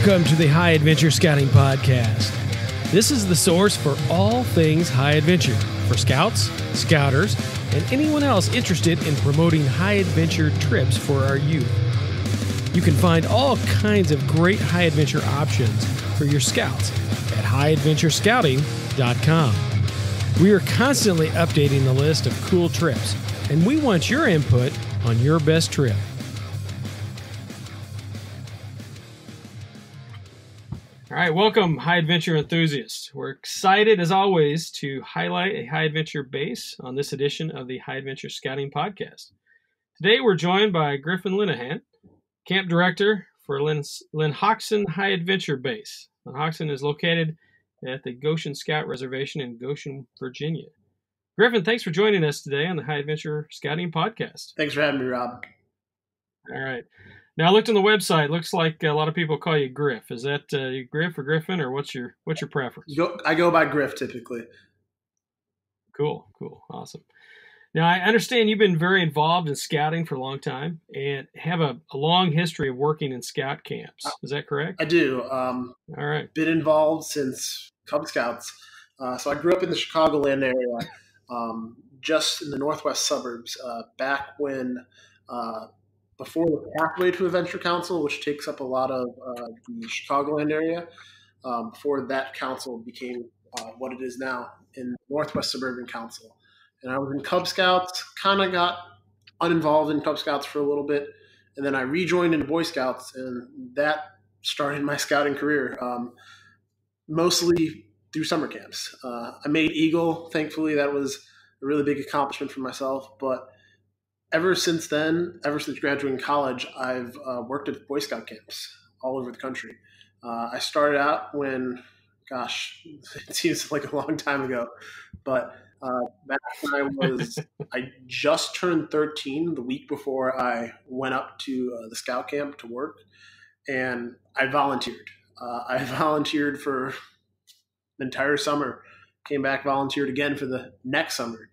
Welcome to the High Adventure Scouting Podcast. This is the source for all things high adventure for scouts, scouters, and anyone else interested in promoting high adventure trips for our youth. You can find all kinds of great high adventure options for your scouts at highadventurescouting.com. We are constantly updating the list of cool trips, and we want your input on your best trip. All right, welcome, high adventure enthusiasts. We're excited, as always, to highlight a high adventure base on this edition of the High Adventure Scouting Podcast. Today, we're joined by Griffin Linehan, Camp Director for Lenhok'sin High Adventure Base. Lenhok'sin is located at the Goshen Scout Reservation in Goshen, Virginia. Griffin, thanks for joining us today on the High Adventure Scouting Podcast. Thanks for having me, Rob. All right. Now, I looked on the website. Looks like a lot of people call you Griff. Is that Griff or Griffin, or what's your preference? I go by Griff typically. Cool, awesome. Now, I understand you've been very involved in scouting for a long time and have a long history of working in scout camps. Is that correct? I do. All right. Been involved since Cub Scouts. So I grew up in the Chicagoland area, just in the northwest suburbs, back when before the Pathway to Adventure Council, which takes up a lot of the Chicagoland area, before that council became what it is now in Northwest Suburban Council. And I was in Cub Scouts, kind of got uninvolved in Cub Scouts for a little bit, and then I rejoined into Boy Scouts, and that started my scouting career, mostly through summer camps. I made Eagle, thankfully. That was a really big accomplishment for myself, but ever since then, ever since graduating college, I've worked at Boy Scout camps all over the country. I started out when, gosh, it seems like a long time ago, but back when I just turned 13 the week before I went up to the scout camp to work, and I volunteered. I volunteered for the entire summer, came back, volunteered again for the next summer.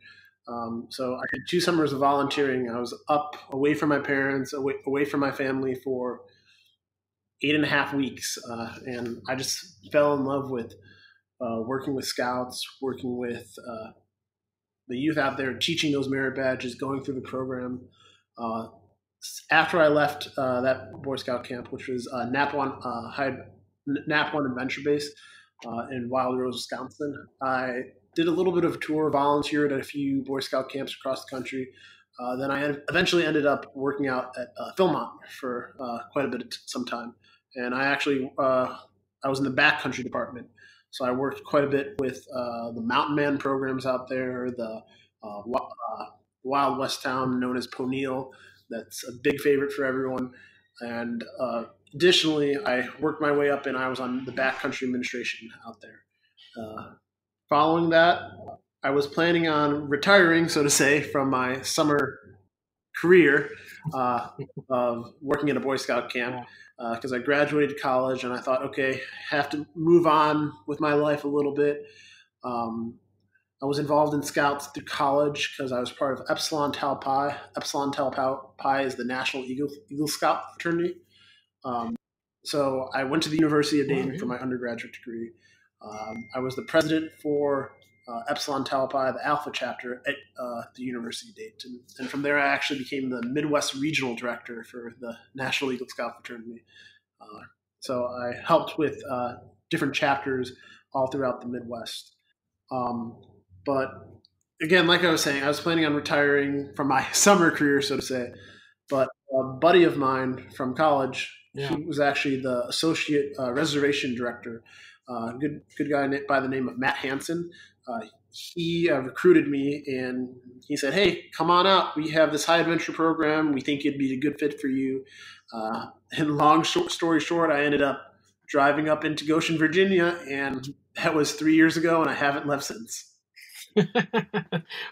So I had 2 summers of volunteering. I was up away from my parents, away from my family for 8.5 weeks. And I just fell in love with working with scouts, working with the youth out there, teaching those merit badges, going through the program. After I left that Boy Scout camp, which was Nap-One Adventure Base in Wild Rose, Wisconsin, I did a little bit of a tour, volunteered at a few Boy Scout camps across the country. Then I eventually ended up working out at Philmont for quite a bit of some time. And I actually, I was in the backcountry department. So I worked quite a bit with the Mountain Man programs out there, the Wild West town known as Poneal. That's a big favorite for everyone. And additionally, I worked my way up and I was on the backcountry administration out there. Following that, I was planning on retiring, so to say, from my summer career of working at a Boy Scout camp because I graduated college and I thought, okay, have to move on with my life a little bit. I was involved in Scouts through college because I was part of Epsilon Tau Pi. Epsilon Tau Pi is the National Eagle Scout fraternity. So I went to the University of Dayton for my undergraduate degree. I was the president for Epsilon Tau Pi, the Alpha chapter at the University of Dayton. And from there, I actually became the Midwest Regional Director for the National Eagle Scout Fraternity. So I helped with different chapters all throughout the Midwest. But again, like I was saying, I was planning on retiring from my summer career, so to say. But a buddy of mine from college, he was actually the Associate Reservation Director. Good guy by the name of Matt Hansen. He recruited me and he said, "Hey, come on out. We have this high adventure program. We think it'd be a good fit for you." And long story short, I ended up driving up into Goshen, Virginia, and that was 3 years ago, and I haven't left since.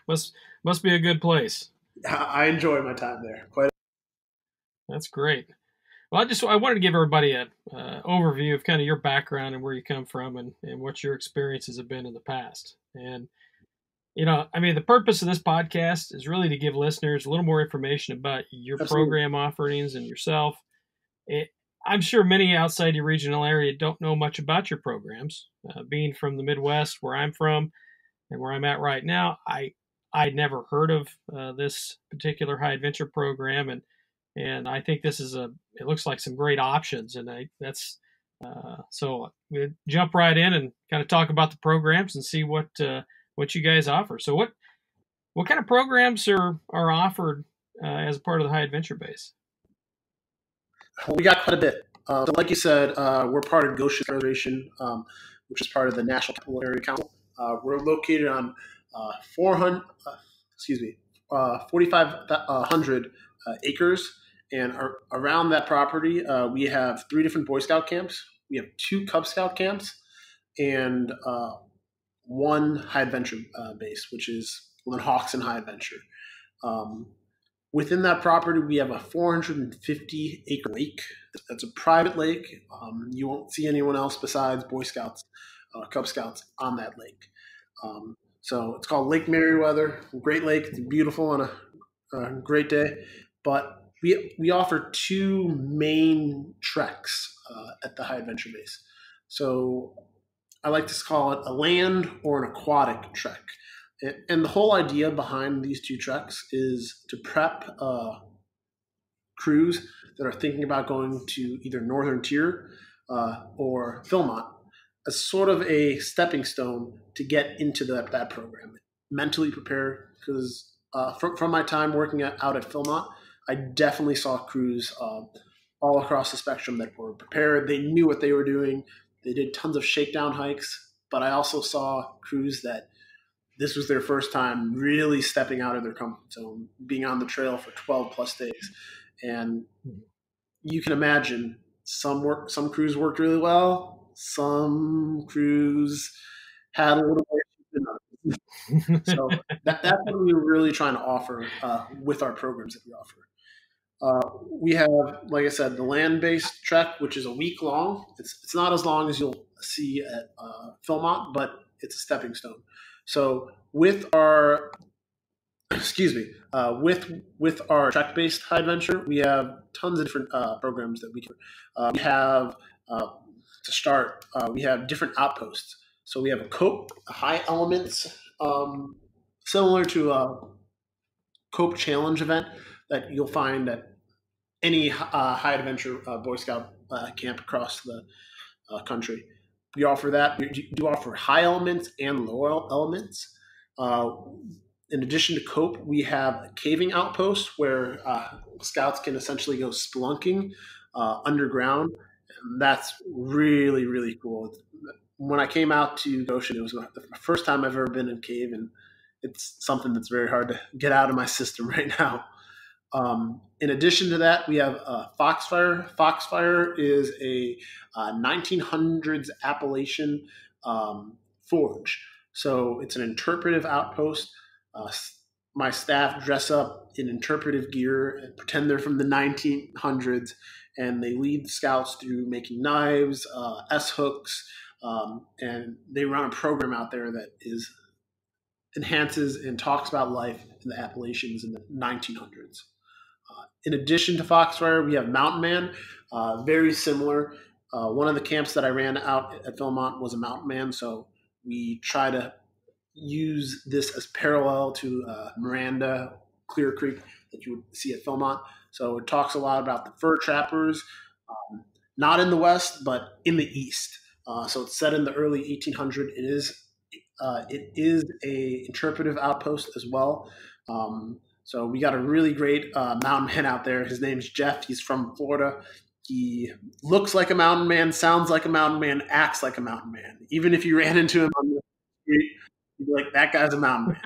Must be a good place. I enjoy my time there. That's great. Well, I wanted to give everybody an overview of kind of your background and where you come from and what your experiences have been in the past. And, the purpose of this podcast is really to give listeners a little more information about your program offerings and yourself. I'm sure many outside your regional area don't know much about your programs. Being from the Midwest, where I'm from and where I'm at right now, I'd never heard of this particular high adventure program, and I think this is it looks like some great options, and so we jump right in and kind of talk about the programs and see what you guys offer. So what kind of programs are offered as a part of the high adventure base? Well, we got quite a bit. So like you said, we're part of Goshen Scout Reservation, which is part of the National Capital Area Council. We're located on 4,500 acres, and around that property, we have 3 different Boy Scout camps. We have 2 Cub Scout camps, and 1 high adventure base, which is Lenhok'sin High Adventure. Um, Within that property, we have a 450-acre lake. That's a private lake. You won't see anyone else besides Boy Scouts, Cub Scouts on that lake. So it's called Lake Meriwether. Great lake. It's beautiful on a great day. But we offer 2 main treks at the High Adventure Base. So I like to call it a land or an aquatic trek. And the whole idea behind these 2 treks is to prep crews that are thinking about going to either Northern Tier or Philmont as sort of a stepping stone to get into that program. Mentally prepare, because from my time working out at Philmont, I definitely saw crews all across the spectrum that were prepared. They knew what they were doing. They did tons of shakedown hikes, but I also saw crews that this was their first time really stepping out of their comfort zone, being on the trail for 12 plus days. And you can imagine some crews worked really well. Some crews had a little more than others. So that's what we were really trying to offer with our programs that we offer. We have, like I said, the land-based trek, which is a week long. It's not as long as you'll see at Philmont, but it's a stepping stone. So with our with our trek-based high adventure, we have tons of different programs that we can. We have to start. We have different outposts. So we have a cope, a high elements, similar to a cope challenge event that you'll find at any high adventure Boy Scout camp across the country. We offer that. We do offer high elements and low elements. In addition to cope, we have a caving outpost where scouts can essentially go spelunking underground. And that's really, really cool. When I came out to Goshen, it was the first time I've ever been in a cave, and it's something that's very hard to get out of my system right now. In addition to that, we have Foxfire. Foxfire is a 1900s Appalachian forge. So it's an interpretive outpost. My staff dress up in interpretive gear and pretend they're from the 1900s, and they lead scouts through making knives, S-hooks, and they run a program out there that enhances and talks about life in the Appalachians in the 1900s. In addition to Foxfire, we have Mountain Man, very similar. One of the camps that I ran out at Philmont was a Mountain Man, so we try to use this as parallel to Miranda, Clear Creek that you would see at Philmont. So it talks a lot about the fur trappers, not in the West, but in the East. So it's set in the early 1800s. It is a interpretive outpost as well. So we got a really great mountain man out there. His name's Jeff. He's from Florida. He looks like a mountain man, sounds like a mountain man, acts like a mountain man. Even if you ran into him on the street, you'd be like, that guy's a mountain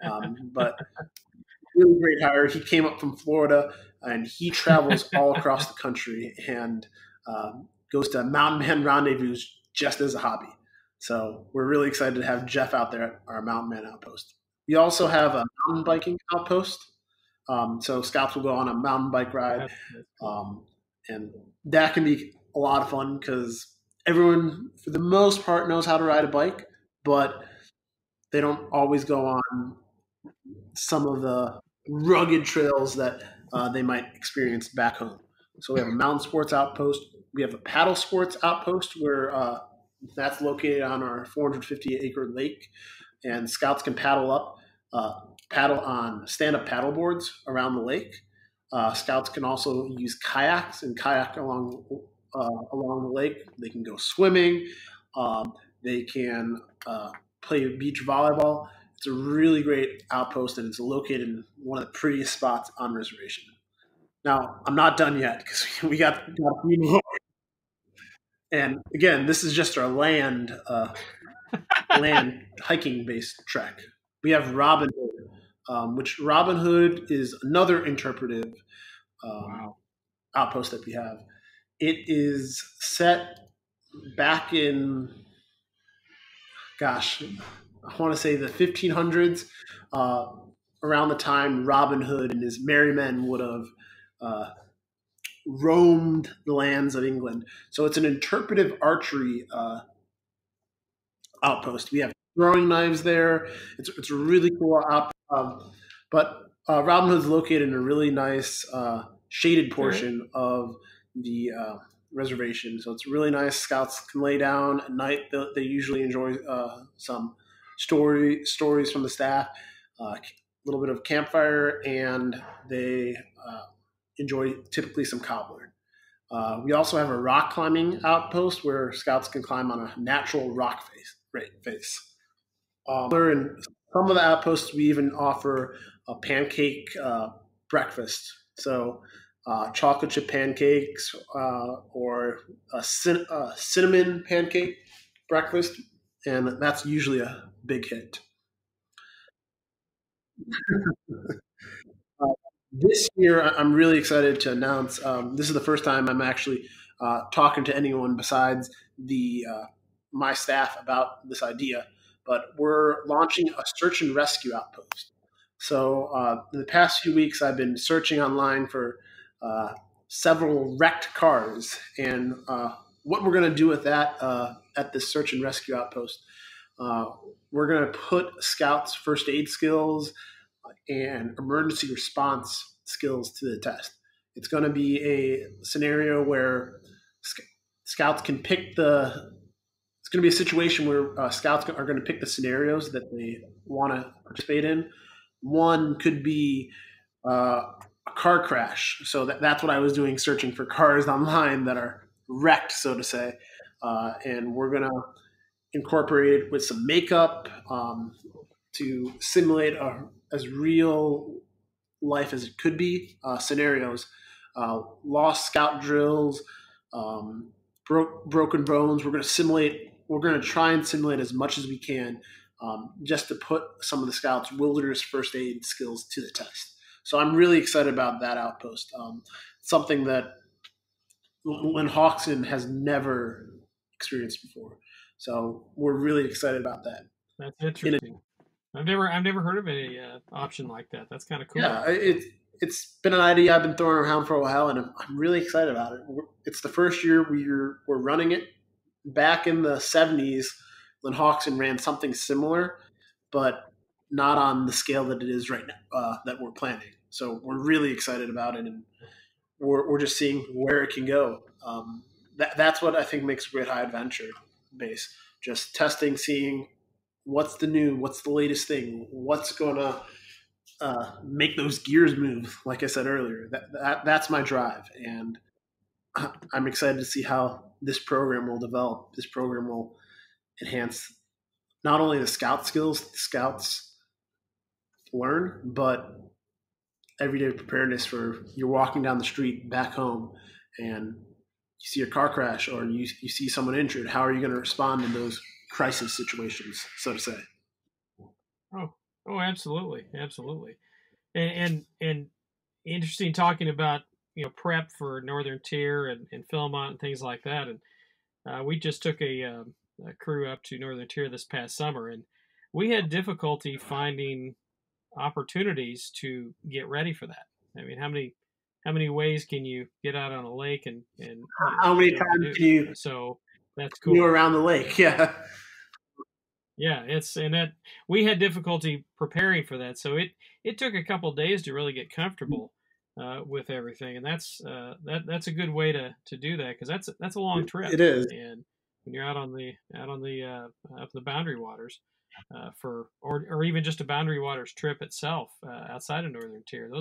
man. But really great hire. He came up from Florida, and he travels all across the country and goes to mountain man rendezvous just as a hobby. So we're really excited to have Jeff out there at our mountain man outpost. We also have a mountain biking outpost. So scouts will go on a mountain bike ride. And that can be a lot of fun because everyone, for the most part, knows how to ride a bike, but they don't always go on some of the rugged trails that they might experience back home. So we have a mountain sports outpost. We have a paddle sports outpost where that's located on our 450-acre lake, and scouts can paddle on stand-up paddle boards around the lake. Scouts can also use kayaks and kayak along the lake. They can go swimming. They can play beach volleyball. It's a really great outpost, and it's located in one of the prettiest spots on reservation. Now, I'm not done yet because we got a few more. And again, this is just our land hiking based trek. We have Robin Hood, which Robin Hood is another interpretive outpost that we have. It is set back in, gosh, I want to say the 1500s, around the time Robin Hood and his merry men would have roamed the lands of England. So it's an interpretive archery outpost. We have throwing knives there. It's a really cool but Robin Hood's located in a really nice shaded portion of the reservation. So it's really nice. Scouts can lay down at night. They usually enjoy some stories from the staff, a little bit of campfire, and they enjoy typically some cobbler. We also have a rock climbing outpost where scouts can climb on a natural rock face. In some of the outposts, we even offer a pancake breakfast. So chocolate chip pancakes or a cinnamon pancake breakfast, and that's usually a big hit. This year, I'm really excited to announce this is the first time I'm actually talking to anyone besides my staff about this idea. But we're launching a search and rescue outpost. So in the past few weeks, I've been searching online for several wrecked cars, and what we're going to do with that at this search and rescue outpost. We're going to put scouts' first aid skills and emergency response skills to the test. It's going to be a scenario where scouts can pick it's going to be a situation where scouts are going to pick the scenarios that they want to participate in. One could be a car crash. So that's what I was doing, searching for cars online that are wrecked, so to say. And we're going to incorporate it with some makeup to simulate as real life as it could be scenarios. Lost scout drills, broken bones. We're going to try and simulate as much as we can just to put some of the scouts' wilderness first aid skills to the test. So I'm really excited about that outpost. Something that Lenhok'sin has never experienced before. So we're really excited about that. That's interesting. I've never heard of any option like that. That's kind of cool. Yeah, it's been an idea I've been throwing around for a while, and I'm really excited about it. It's the first year we're running it. Back in the 70s, Lenhok'sin ran something similar, but not on the scale that it is right now that we're planning. So we're really excited about it, and we're just seeing where it can go. That's what I think makes a great high adventure base. Just testing, seeing what's the latest thing, what's going to make those gears move. Like I said earlier, that's my drive, and I'm excited to see how this program will develop. This program will enhance not only the scout skills the scouts learn, but everyday preparedness for you're walking down the street back home and you see a car crash or you see someone injured. How are you going to respond in those crisis situations, so to say? Oh, absolutely. And interesting talking about, prep for Northern Tier and Philmont and things like that. And we just took a crew up to Northern Tier this past summer, and we had difficulty finding opportunities to get ready for that. I mean, how many ways can you get out on a lake and how many times can you? So that's cool. You around the lake, yeah. Yeah, we had difficulty preparing for that, so it took a couple of days to really get comfortable with everything, and that's a good way to do that, because that's a long trip, It is. and when you're out on the up the boundary waters, or even just a boundary waters trip itself outside of Northern Tier,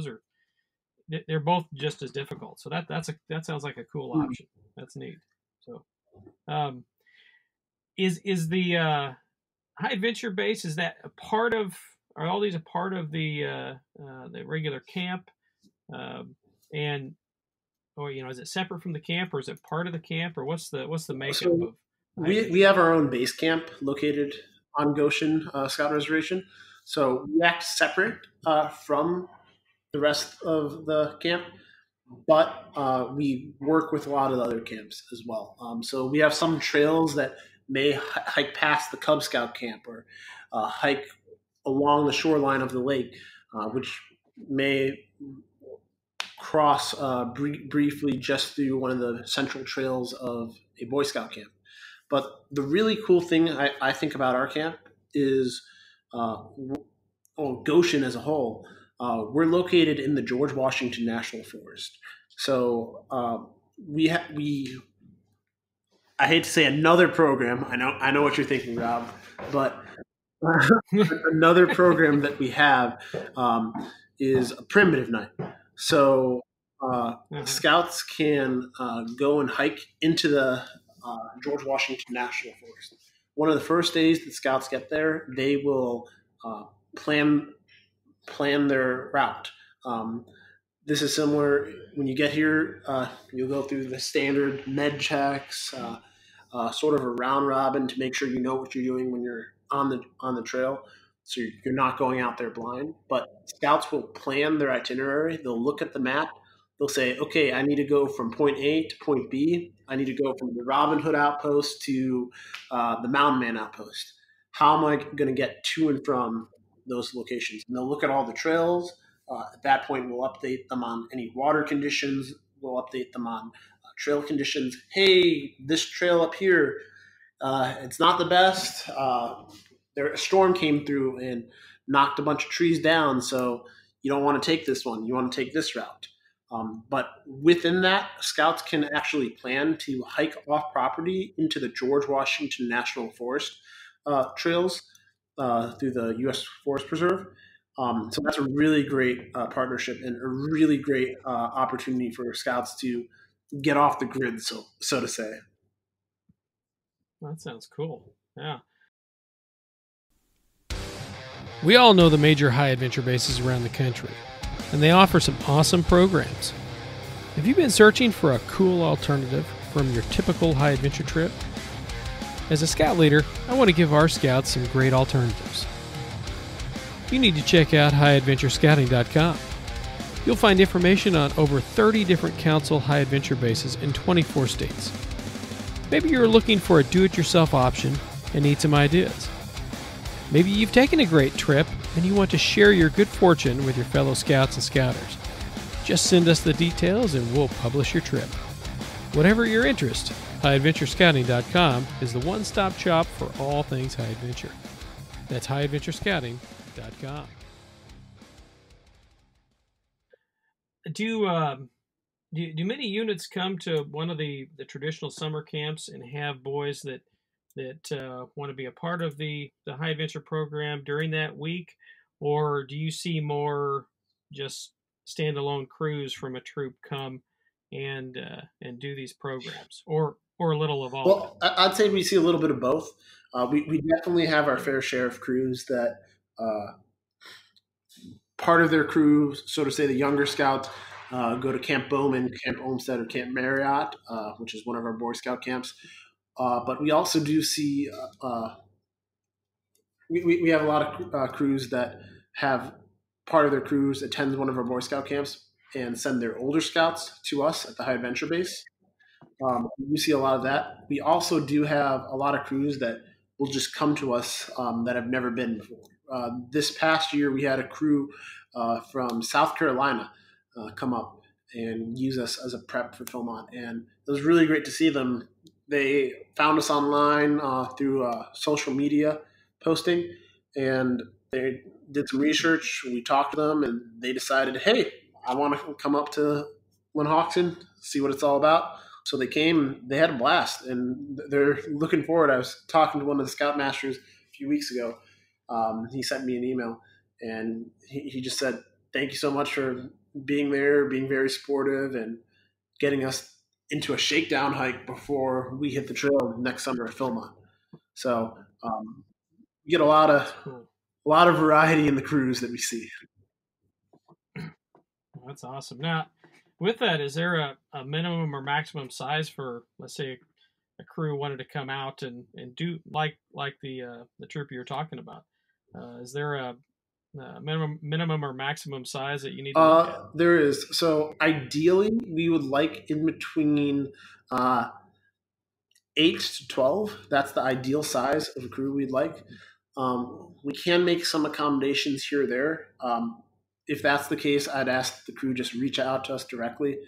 they're both just as difficult. So that sounds like a cool option. That's neat. So, um, is the high adventure base, is that a part of? Are all these a part of the regular camp? And or is it separate from the camp, or is it part of the camp, or what's the makeup So of? we have our own base camp located on Goshen Scout Reservation. So we act separate from the rest of the camp, but we work with a lot of the other camps as well. So we have some trails that may hike past the Cub Scout camp, or hike along the shoreline of the lake, which may cross briefly just through one of the central trails of a Boy Scout camp. But the really cool thing I think about our camp is Goshen as a whole. We're located in the George Washington National Forest. So we I hate to say another program. I know what you're thinking, Rob, but another program that we have is a primitive night. So scouts can go and hike into the George Washington National Forest. One of the first days that scouts get there, they will plan their route. This is similar when you get here. You'll go through the standard med checks, sort of a round robin to make sure you know what you're doing when you're on the trail. So you're not going out there blind. But scouts will plan their itinerary. They'll look at the map. They'll say, okay, I need to go from point A to point B. I need to go from the Robin Hood outpost to the Mountain Man outpost. How am I going to get to and from those locations? And they'll look at all the trails. At that point, we'll update them on any water conditions. We'll update them on trail conditions. Hey, this trail up here, it's not the best. A storm came through and knocked a bunch of trees down, so you don't want to take this one. You want to take this route. But within that, scouts can actually plan to hike off property into the George Washington National Forest trails through the U.S. Forest Preserve. So that's a really great partnership and a really great opportunity for scouts to get off the grid, so to say. That sounds cool. Yeah. We all know the major high adventure bases around the country, and they offer some awesome programs. Have you been searching for a cool alternative from your typical high adventure trip? As a scout leader, I want to give our scouts some great alternatives. You need to check out highadventurescouting.com. You'll find information on over 30 different council high adventure bases in 24 states. Maybe you're looking for a do-it-yourself option and need some ideas. Maybe you've taken a great trip and you want to share your good fortune with your fellow scouts and scouters. Just send us the details and we'll publish your trip. Whatever your interest, highadventurescouting.com is the one-stop shop for all things high adventure. That's highadventurescouting.com. Do many units come to one of the traditional summer camps and have boys that want to be a part of the high adventure program during that week, or do you see more just standalone crews from a troop come and do these programs, or a little of all? Well, I'd say we see a little bit of both. We definitely have our fair share of crews that part of their crew, so to say, the younger scouts, go to Camp Bowman, Camp Olmsted, or Camp Marriott, which is one of our Boy Scout camps. But we also do see we have a lot of crews that have part of their crews attend one of our Boy Scout camps and send their older scouts to us at the High Adventure Base. You see a lot of that. We also do have a lot of crews that will just come to us that have never been before. This past year, we had a crew from South Carolina come up and use us as a prep for Philmont, and it was really great to see them. They found us online through social media posting, and they did some research. We talked to them, and they decided, hey, I want to come up to Lenhok'sin, see what it's all about. So they came, they had a blast, and they're looking forward. I was talking to one of the scoutmasters a few weeks ago. He sent me an email, and he just said, "Thank you so much for being there, being very supportive, and getting us into a shakedown hike before we hit the trail next summer at Philmont." So we get a lot of variety in the crews that we see. That's awesome. Now, with that, is there a minimum or maximum size for, let's say, a crew wanted to come out and do like the troop you were talking about? Is there a minimum or maximum size that you need to look at? There is. So ideally, we would like in between 8 to 12. That's the ideal size of a crew we'd like. We can make some accommodations here or there. If that's the case, I'd ask the crew just reach out to us directly.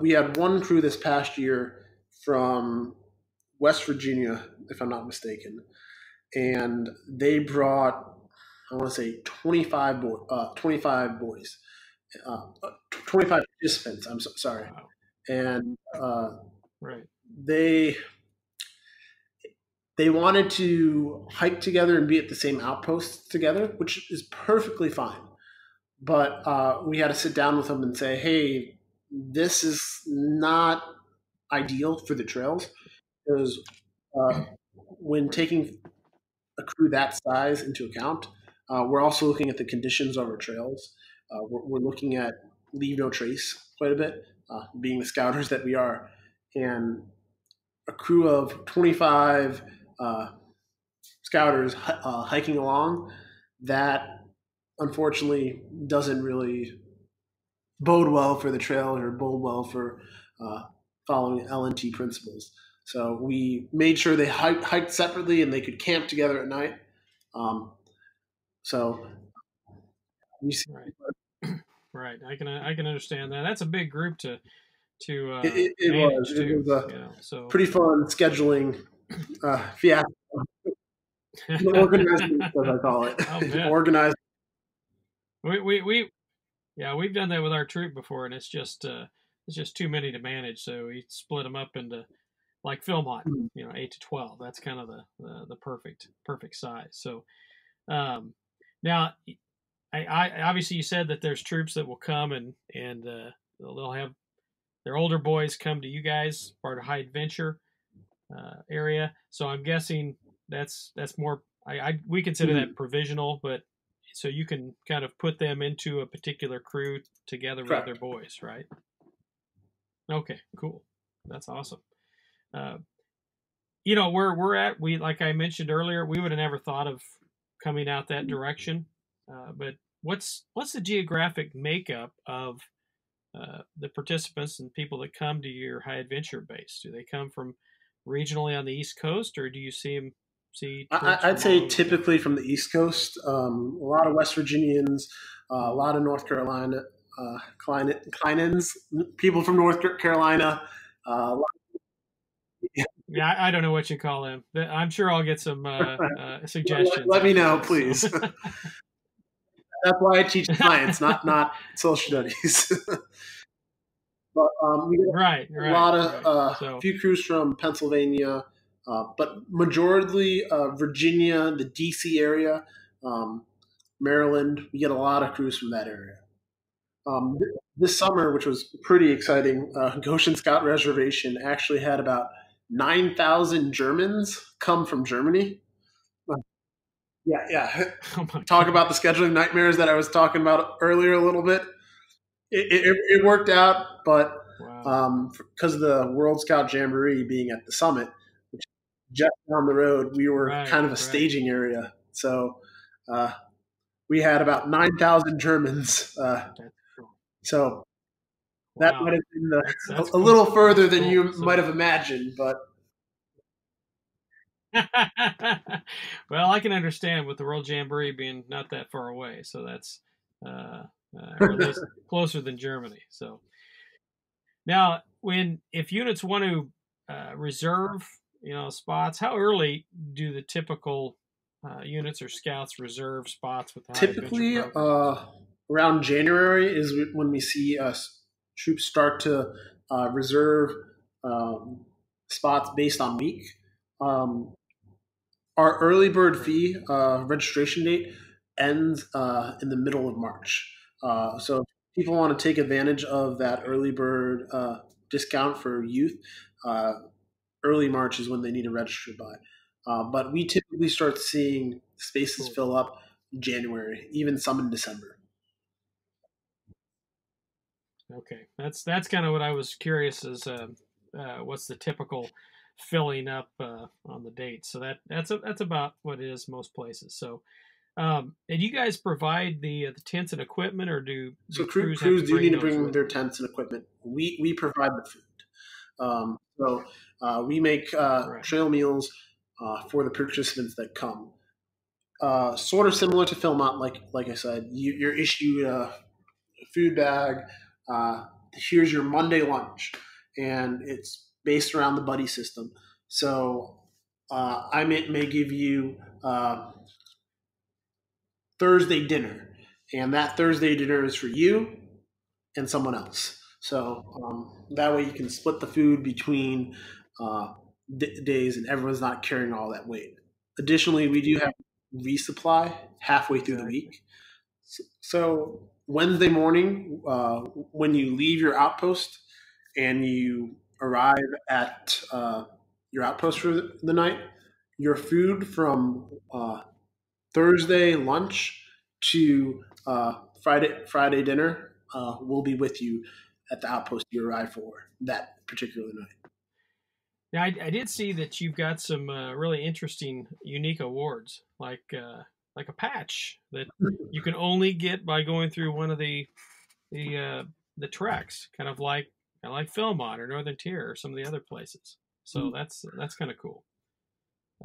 We had one crew this past year from West Virginia, if I'm not mistaken, and they brought, I want to say 25 boys, 25 participants. I'm sorry, Wow. and Right. they wanted to hike together and be at the same outposts together, which is perfectly fine. But we had to sit down with them and say, "Hey, this is not ideal for the trails, because when taking a crew that size into account, we're also looking at the conditions of our trails. We're looking at leave no trace quite a bit, being the scouters that we are, and a crew of 25 scouters hiking along, that unfortunately doesn't really bode well for the trail or bode well for following LNT principles. So we made sure they hiked separately and they could camp together at night. So we see, Right. Right. I can understand that. That's a big group to it manage was too. a So pretty fun scheduling fiasco. Organizing, as I call it. Organized. We yeah, we've done that with our troop before, and it's just too many to manage. So we split them up into like Philmont, 8 to 12. That's kind of the perfect size. So now, I obviously you said that there's troops that will come and they'll have their older boys come to you guys, part of high adventure area. So I'm guessing that's more. We consider that provisional, but so you can kind of put them into a particular crew together with other boys, right? Okay, cool. That's awesome. Where we're at, like I mentioned earlier, we would have never thought of coming out that direction. But what's the geographic makeup of the participants and people that come to your high adventure base? Do they come from regionally on the East Coast, or do you see I'd say typically from the East Coast. A lot of West Virginians, a lot of North Carolina, Kleinens, people from North Carolina. Yeah, I don't know what you call them. I'm sure I'll get some suggestions. Let me know, please. That's why I teach science, not social studies. But we get a lot of a few crews from Pennsylvania, but majority Virginia, the DC area, Maryland. We get a lot of crews from that area. This summer, which was pretty exciting, Goshen Scout Reservation actually had about 9,000 Germans come from Germany. Yeah. Oh Talk about the scheduling nightmares that I was talking about earlier a little bit. It worked out, but because of the World Scout Jamboree being at the summit, which just down the road, we were kind of a staging area. So we had about 9,000 Germans. So that might have been a little further than you might have imagined, but. Well, I can understand with the World Jamboree being not that far away, so that's or at least closer than Germany. So now, if units want to reserve, spots, how early do the typical units or scouts reserve spots with the high adventure Typically, program? around January is when we see troops start to reserve um, spots based on week. Um, our early bird Right. fee registration date ends in the middle of March. So if people want to take advantage of that Okay. early bird discount for youth, uh, early March is when they need to register by. But we typically start seeing spaces Cool. fill up in January, even some in December. Okay, that's kind of what I was curious is what's the typical filling up on the date. So that's about what it is most places. So and you guys provide the tents and equipment, or do So crews have to crews do need bring to those bring with their them? tents and equipment. We provide the food. So we make Right. trail meals for the participants that come. Sort of similar to Philmont, like I said, you're issued a food bag. Uh, Here's your Monday lunch, and it's based around the buddy system. So I may give you Thursday dinner, and that Thursday dinner is for you and someone else. So that way you can split the food between uh, days, and everyone's not carrying all that weight. Additionally, we do have resupply halfway through the Exactly. week. So Wednesday morning, when you leave your outpost and you arrive at your outpost for the night, your food from Thursday lunch to Friday dinner will be with you at the outpost you arrive for that particular night. Now I did see that you've got some really interesting, unique awards, like a patch that you can only get by going through one of the uh, the treks, kind of like Philmont or Northern Tier or some of the other places. So that's kind of cool.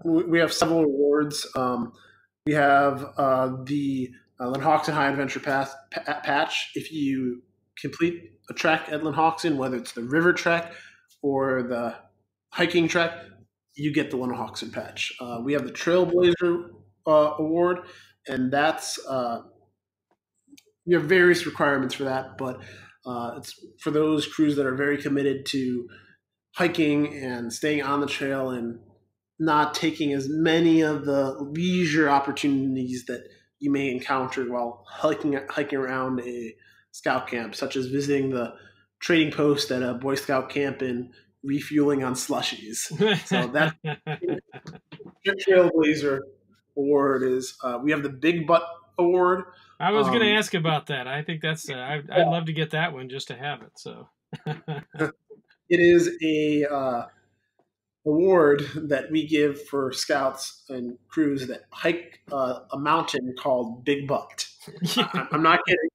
We have several awards. We have the Lenhok'sin High Adventure patch. If you complete a trek at Lenhok'sin, whether it's the river trek or the hiking trek, you get the Lenhok'sin patch. We have the Trailblazer award, and that's we have various requirements for that, but it's for those crews that are very committed to hiking and staying on the trail and not taking as many of the leisure opportunities that you may encounter while hiking around a scout camp, such as visiting the trading post at a Boy Scout camp and refueling on slushies. So that Trailblazer award is we have the Big Butt award. I was going to Um, ask about that. I think that's I'd love to get that one just to have it. So it is a award that we give for scouts and crews that hike a mountain called Big Butt. I'm not kidding.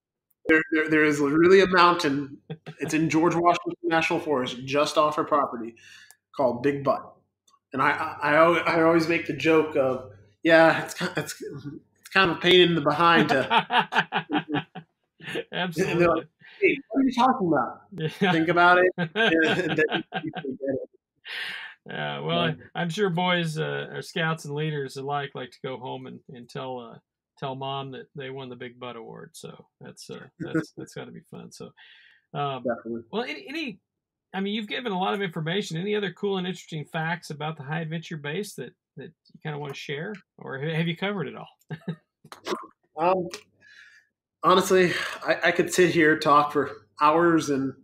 There is really a mountain. It's in George Washington National Forest, just off our property, called Big Butt. And I always make the joke of, yeah, it's kind of a pain in the behind to. And they're like, Absolutely. hey, what are you talking about? Yeah. Think about it, and then you forget it. Yeah, well, But I'm sure boys or scouts and leaders alike like to go home and tell mom that they won the Big Butt Award. So that's got to be fun. So, definitely. well, I mean, you've given a lot of information. Any other cool and interesting facts about the High Adventure Base that you kind of want to share, or have you covered it all? Um, Honestly, I could sit here talk for hours, and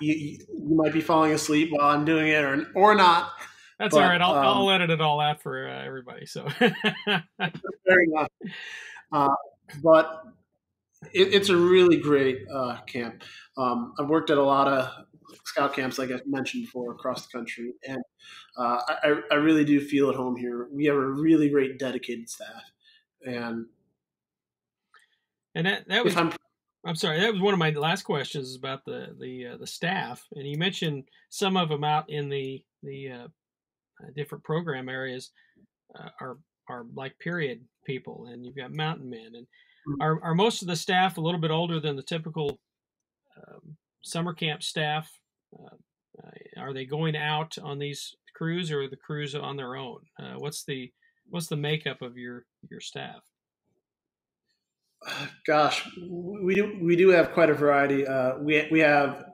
you might be falling asleep while I'm doing it, or not. That's all right. But I'll edit it all out for everybody. So, fair enough. Uh, but it's a really great camp. I've worked at a lot of scout camps, like I mentioned before, across the country, and I really do feel at home here. We have a really great dedicated staff, and and that if was I'm I'm sorry, that was one of my last questions about the staff, and you mentioned some of them out in the different program areas are like period people, and you've got mountain men, and are most of the staff a little bit older than the typical summer camp staff? Uh, are they going out on these crews, or are the crews on their own? What's the what's the makeup of your staff? Gosh, we do have quite a variety. We have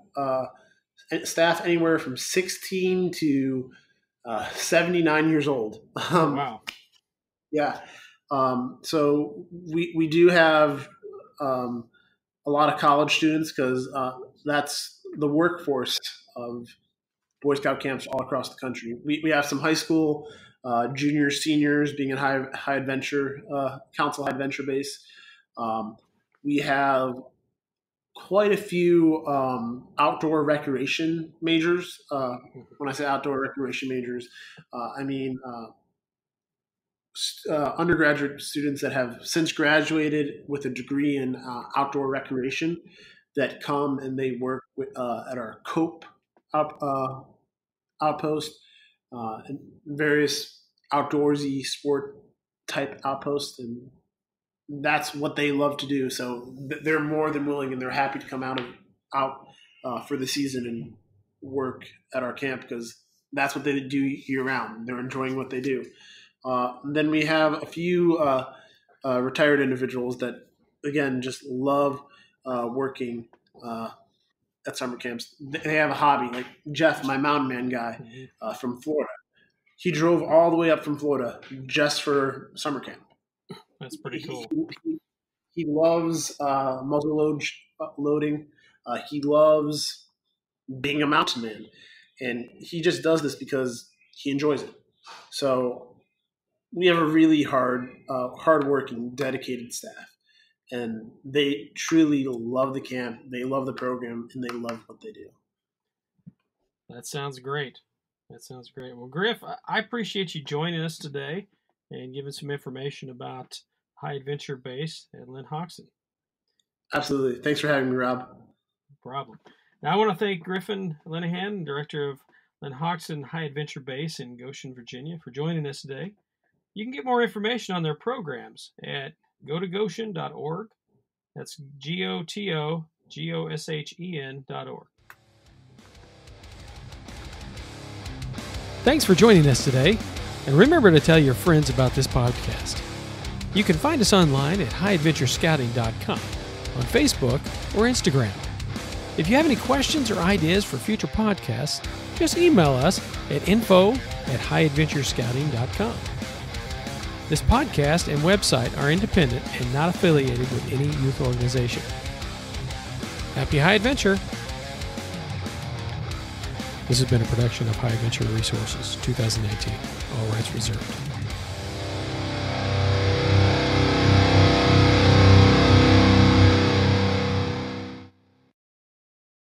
staff anywhere from 16 to 79 years old. Wow. Yeah. So we do have a lot of college students because that's the workforce of Boy Scout camps all across the country. We have some high school juniors, seniors being in high adventure, council high adventure base. We have quite a few outdoor recreation majors. When I say outdoor recreation majors, I mean undergraduate students that have since graduated with a degree in outdoor recreation that come and they work at our COPE outpost and various outdoorsy sport type outposts, and that's what they love to do. So they're more than willing, and they're happy to come out for the season and work at our camp because that's what they do year round. They're enjoying what they do. Then we have a few retired individuals that, again, just love working at summer camps. They have a hobby. Like Jeff, my mountain man guy from Florida. He drove all the way up from Florida just for summer camp. That's pretty cool. He loves muzzle loading. He loves being a mountain man. And he just does this because he enjoys it. So we have a really hardworking, dedicated staff, and they truly love the camp. They love the program, and they love what they do. That sounds great. Well, Griff, I appreciate you joining us today and giving some information about High Adventure Base at Lenhok'sin. Absolutely. Thanks for having me, Rob. No problem. Now, I want to thank Griffin Linehan, Director of Lenhok'sin High Adventure Base in Goshen, Virginia, for joining us today. You can get more information on their programs at gotogoshen.org. That's GOTOGOSHEN.org. Thanks for joining us today, and remember to tell your friends about this podcast. You can find us online at highadventurescouting.com, on Facebook or Instagram. If you have any questions or ideas for future podcasts, just email us at info@highadventurescouting.com. This podcast and website are independent and not affiliated with any youth organization. Happy High Adventure! This has been a production of High Adventure Resources, 2018. All rights reserved.